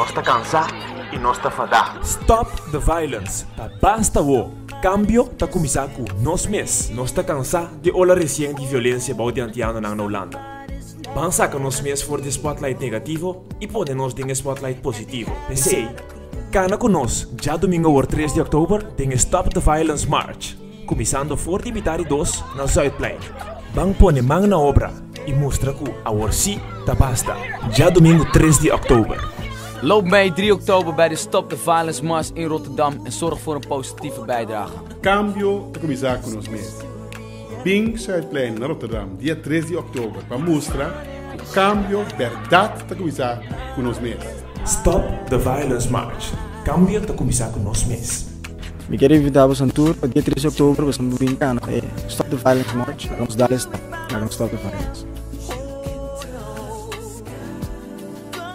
nós está cansado e nós está fadado. Stop the violence. Tá basta o. Cambio tá começar com nós mesmos. Nós está cansado de olhar recém de violência baudiantiana na Holanda. Vamos sacar nós mesmos fora de spotlight negativo e poder nós ter spotlight positivo. Pensei, cana com nós, já domingo 3 de outubro, tem Stop the Violence March, começando fora de Bitari 2 na Zuidplein. Vamos pôr mão na obra e mostrar que a orsi tá basta. Já domingo 3 de outubro. Loop mee 3 oktober bij de Stop the Violence Mars in Rotterdam en zorg voor een positieve bijdrage. Cambio te começar com nós mesmos. Bing Zuidplein na Rotterdam, dia 3 de outubro, para mostrar o cambio verdade te começar com nós mesmos. Stop the Violence March. Cambio tá começar com nós mesmos. Me quero invitar a um tour para dia 3 de outubro, vamos brincar, Stop the Violence March, vamos dar stop the violence.